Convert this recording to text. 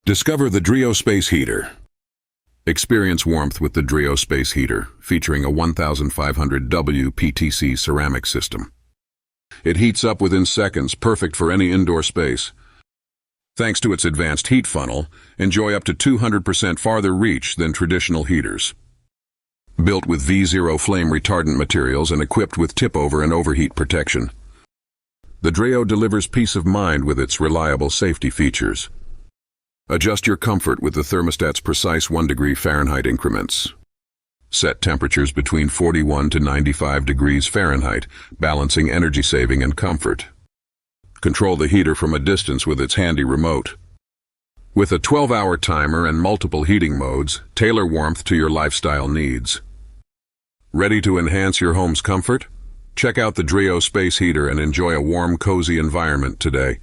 Discover the Dreo Space Heater. Experience warmth with the Dreo Space Heater, featuring a 1500 WPTC ceramic system. It heats up within seconds, perfect for any indoor space. Thanks to its advanced heat funnel, enjoy up to 200% farther reach than traditional heaters. Built with V0 flame retardant materials and equipped with tip-over and overheat protection, the Dreo delivers peace of mind with its reliable safety features. Adjust your comfort with the thermostat's precise 1 degree Fahrenheit increments. Set temperatures between 41 to 95 degrees Fahrenheit, balancing energy saving and comfort. Control the heater from a distance with its handy remote. With a 12-hour timer and multiple heating modes, tailor warmth to your lifestyle needs. Ready to enhance your home's comfort? Check out the Dreo Space Heater and enjoy a warm, cozy environment today.